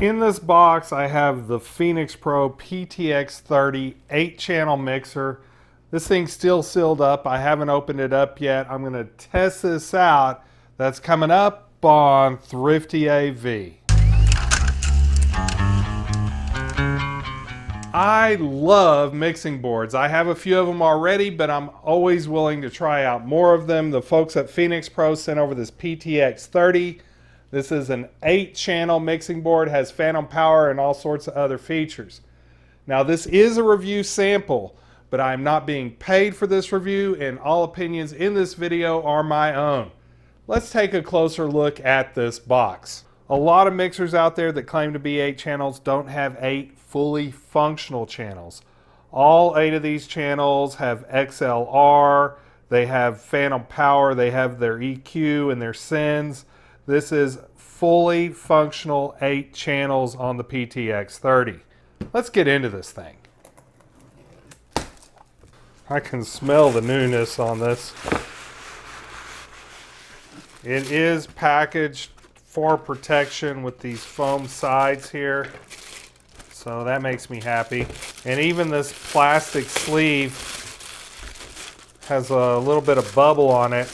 In this box, I have the Phenyx Pro PTX-30 8-channel mixer. This thing's still sealed up. I haven't opened it up yet. I'm going to test this out. That's coming up on ThriftyAV. I love mixing boards. I have a few of them already, but I'm always willing to try out more of them. The folks at Phenyx Pro sent over this PTX-30. This is an 8-channel mixing board, has phantom power and all sorts of other features. Now this is a review sample, but I'm not being paid for this review, and all opinions in this video are my own. Let's take a closer look at this box. A lot of mixers out there that claim to be 8 channels don't have 8 fully functional channels. All 8 of these channels have XLR, they have phantom power, they have their EQ and their sends. This is fully functional 8 channels on the PTX-30. Let's get into this thing. I can smell the newness on this. It is packaged for protection with these foam sides here, so that makes me happy. And even this plastic sleeve has a little bit of bubble on it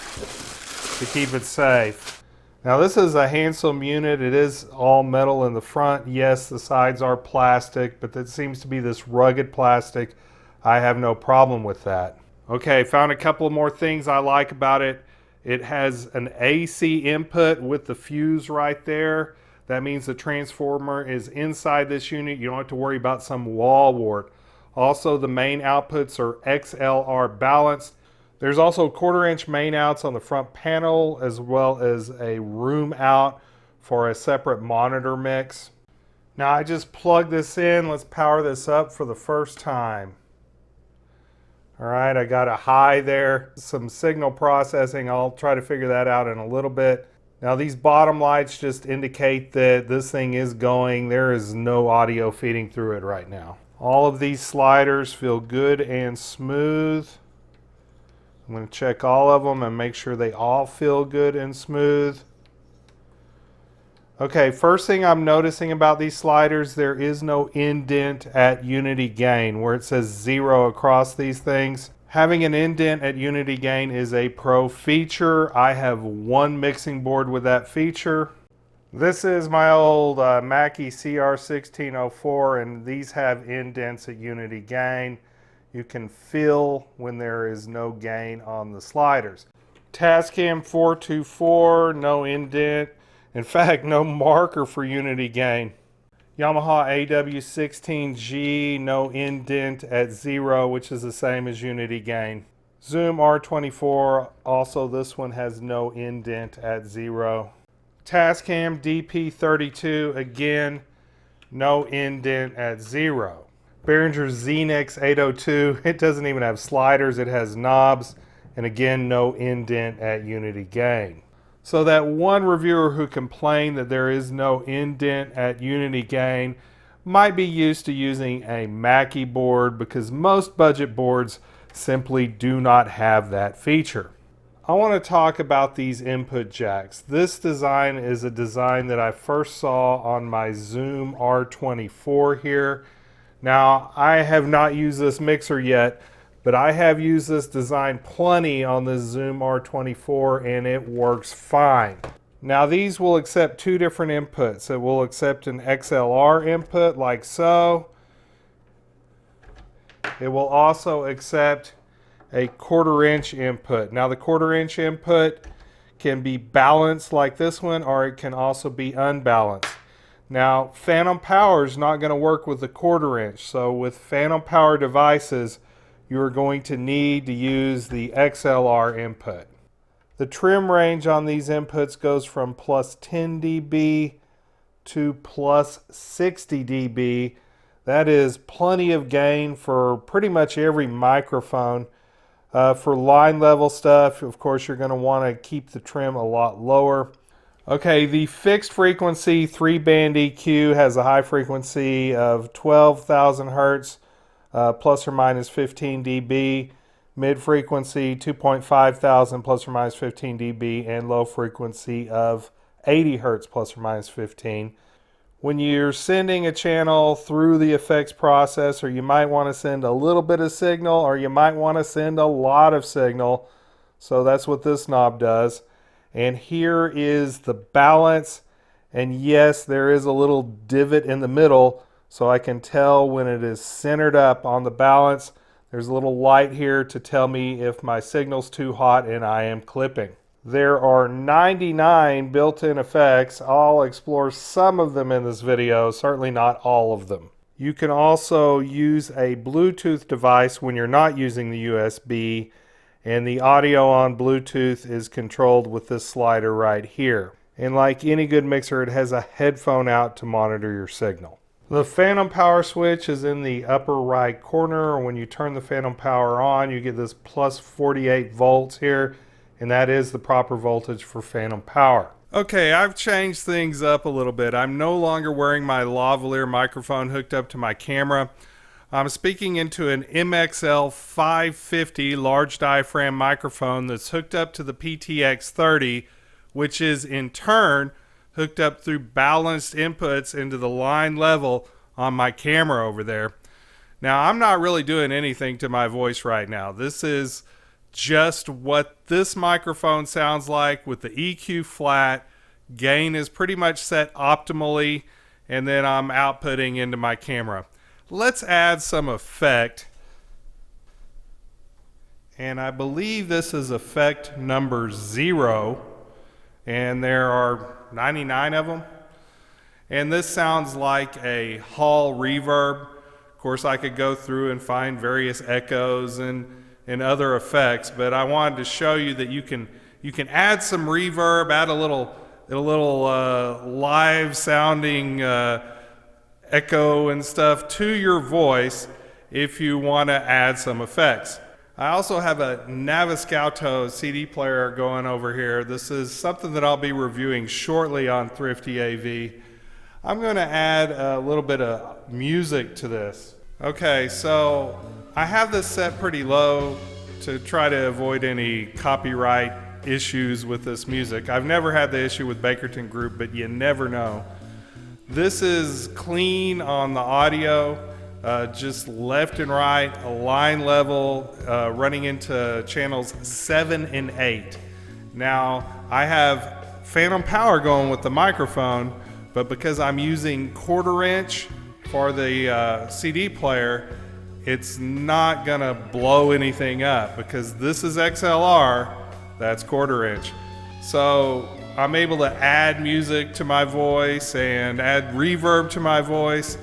to keep it safe. Now this is a handsome unit. It is all metal in the front. Yes, the sides are plastic, but that seems to be this rugged plastic. I have no problem with that. Okay, found a couple more things I like about it. It has an AC input with the fuse right there. That means the transformer is inside this unit. You don't have to worry about some wall wart. Also, the main outputs are XLR balanced. There's also 1/4-inch main outs on the front panel, as well as a room out for a separate monitor mix. Now I just plugged this in. Let's power this up for the first time. All right, I got a high there, some signal processing. I'll try to figure that out in a little bit. Now these bottom lights just indicate that this thing is going. There is no audio feeding through it right now. All of these sliders feel good and smooth. I'm going to check all of them and make sure they all feel good and smooth. Okay, first thing I'm noticing about these sliders, there is no indent at unity gain where it says 0 across these things. Having an indent at unity gain is a pro feature. I have one mixing board with that feature. This is my old Mackie CR1604, and these have indents at unity gain. You can feel when there is no gain on the sliders. Tascam 424, no indent. In fact, no marker for unity gain. Yamaha AW16G, no indent at 0, which is the same as unity gain. Zoom R24, also this one has no indent at 0. Tascam DP32, again, no indent at 0. Behringer Xenix 802, it doesn't even have sliders, it has knobs, and again, no indent at unity gain. So that one reviewer who complained that there is no indent at unity gain might be used to using a Mackie board, because most budget boards simply do not have that feature. I want to talk about these input jacks. This design is a design that I first saw on my Zoom R24 here. Now, I have not used this mixer yet, but I have used this design plenty on the Zoom R24 and it works fine. Now these will accept 2 different inputs. It will accept an XLR input like so. It will also accept a 1/4-inch input. Now the 1/4-inch input can be balanced like this one, or it can also be unbalanced. Now, phantom power is not going to work with the 1/4-inch, so with phantom power devices, you're going to need to use the XLR input. The trim range on these inputs goes from +10 dB to +60 dB. That is plenty of gain for pretty much every microphone. For line level stuff, of course, you're going to want to keep the trim a lot lower. Okay, the fixed frequency 3-band EQ has a high frequency of 12,000 Hertz, plus or minus 15 dB, mid frequency 2.5 thousand plus or minus 15 dB, and low frequency of 80 Hertz plus or minus 15. When you're sending a channel through the effects processor, you might want to send a little bit of signal, or you might want to send a lot of signal. So that's what this knob does. And here is the balance. And yes, there is a little divot in the middle, so I can tell when it is centered up on the balance. There's a little light here to tell me if my signal's too hot and I am clipping. There are 99 built-in effects. I'll explore some of them in this video, certainly not all of them. You can also use a Bluetooth device when you're not using the USB, and the audio on Bluetooth is controlled with this slider right here. And like any good mixer, it has a headphone out to monitor your signal. The phantom power switch is in the upper right corner. When you turn the phantom power on, you get this plus 48 volts here, and that is the proper voltage for phantom power. Okay, I've changed things up a little bit. I'm no longer wearing my lavalier microphone hooked up to my camera. I'm speaking into an MXL 550 large diaphragm microphone that's hooked up to the PTX-30, which is in turn hooked up through balanced inputs into the line level on my camera over there. Now, I'm not really doing anything to my voice right now. This is just what this microphone sounds like with the EQ flat. Gain is pretty much set optimally, and then I'm outputting into my camera. Let's add some effect. And I believe this is effect number 0, and there are 99 of them. And this sounds like a hall reverb. Of course, I could go through and find various echoes and other effects, but I wanted to show you that you can add some reverb, add a little live sounding echo and stuff to your voice if you want to add some effects. I also have a Naviscauto CD player going over here. This is something that I'll be reviewing shortly on ThriftyAV. I'm going to add a little bit of music to this. Okay, so I have this set pretty low to try to avoid any copyright issues with this music. I've never had the issue with Bakerton Group, but you never know. This is clean on the audio, just left and right, a line level, running into channels 7 and 8. Now, I have phantom power going with the microphone, but because I'm using 1/4 inch for the CD player, it's not gonna blow anything up because this is XLR, that's 1/4 inch. So I'm able to add music to my voice and add reverb to my voice,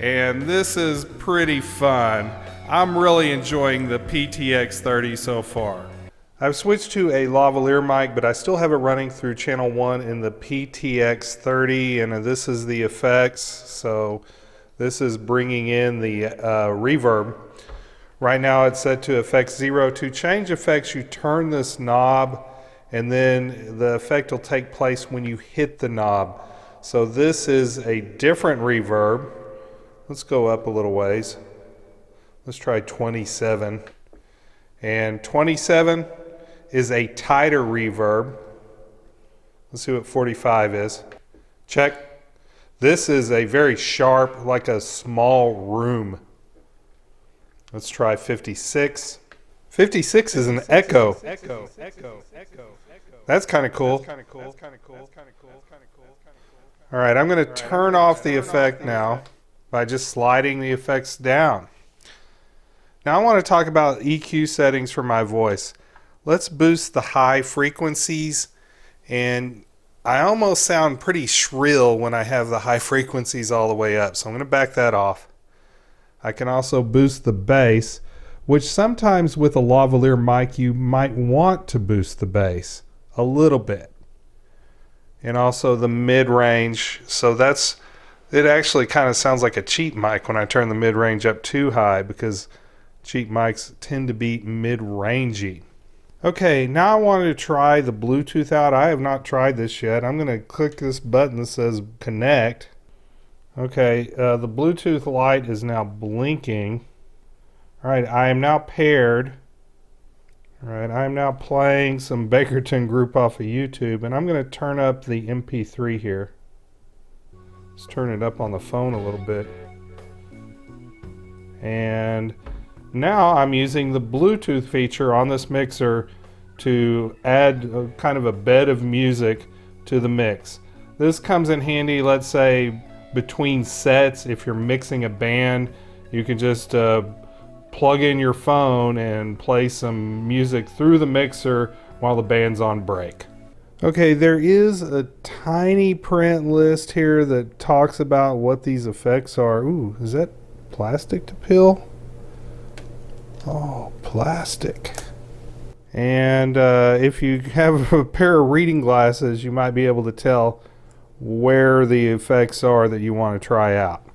and this is pretty fun. I'm really enjoying the PTX-30 so far. I've switched to a lavalier mic, but I still have it running through channel 1 in the PTX-30, and this is the effects. So this is bringing in the reverb. Right now it's set to effects 0. To change effects, you turn this knob, and then the effect will take place when you hit the knob. So this is a different reverb. Let's go up a little ways. Let's try 27. And 27 is a tighter reverb. Let's see what 45 is. Check. This is a very sharp, like a small room. Let's try 56. 56 is an echo. That's kind of cool. All right, I'm going to turn off the effect now by just sliding the effects down. Now I want to talk about EQ settings for my voice. Let's boost the high frequencies, and I almost sound pretty shrill when I have the high frequencies all the way up, so I'm going to back that off. I can also boost the bass, which sometimes with a lavalier mic you might want to boost the bass a little bit. And also the mid-range, so it actually kind of sounds like a cheap mic when I turn the mid-range up too high, because cheap mics tend to be mid-rangey. Okay, now I want to try the Bluetooth out. I have not tried this yet. I'm going to click this button that says connect. Okay, the Bluetooth light is now blinking. All right, I am now paired. All right, I am now playing some Bakerton Group off of YouTube, and I'm going to turn up the MP3 here. Let's turn it up on the phone a little bit. And now I'm using the Bluetooth feature on this mixer to add kind of a bed of music to the mix. This comes in handy, let's say, between sets. If you're mixing a band, you can just plug in your phone and play some music through the mixer while the band's on break. Okay, there is a tiny print list here that talks about what these effects are. Ooh, is that plastic to peel? Oh, plastic. And if you have a pair of reading glasses, you might be able to tell where the effects are that you want to try out.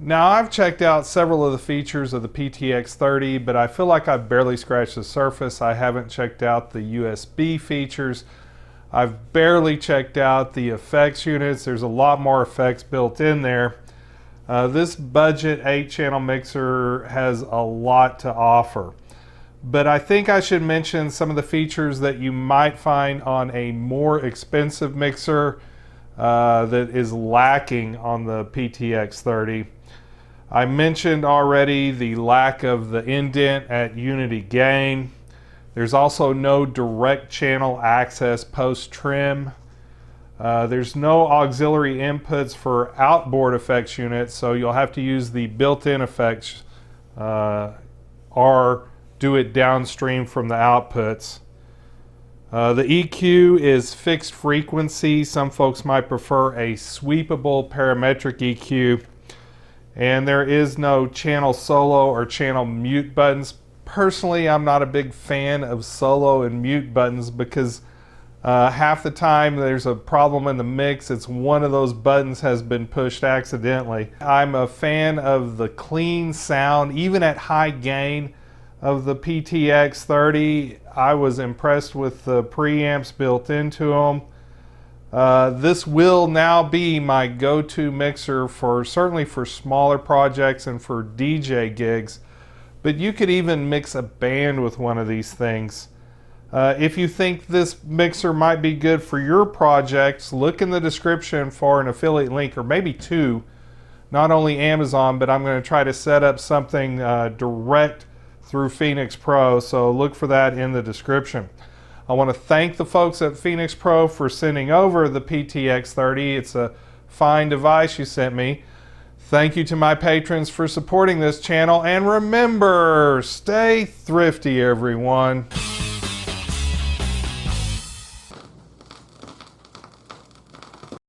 Now, I've checked out several of the features of the PTX-30, but I feel like I've barely scratched the surface. I haven't checked out the USB features. I've barely checked out the effects units. There's a lot more effects built in there. This budget 8-channel mixer has a lot to offer. But I think I should mention some of the features that you might find on a more expensive mixer that is lacking on the PTX-30. I mentioned already the lack of the indent at unity gain. There's also no direct channel access post-trim. There's no auxiliary inputs for outboard effects units, so you'll have to use the built-in effects or do it downstream from the outputs. The EQ is fixed frequency. Some folks might prefer a sweepable parametric EQ. And there is no channel solo or channel mute buttons. Personally, I'm not a big fan of solo and mute buttons because half the time there's a problem in the mix. It's one of those buttons has been pushed accidentally. I'm a fan of the clean sound, even at high gain of the PTX-30. I was impressed with the preamps built into them. This will now be my go-to mixer for certainly for smaller projects and for DJ gigs, but you could even mix a band with one of these things. If you think this mixer might be good for your projects, look in the description for an affiliate link, or maybe two, not only Amazon, but I'm going to try to set up something direct through Phenyx Pro, so look for that in the description. I want to thank the folks at Phenyx Pro for sending over the PTX-30. It's a fine device you sent me. Thank you to my patrons for supporting this channel, and remember, stay thrifty, everyone.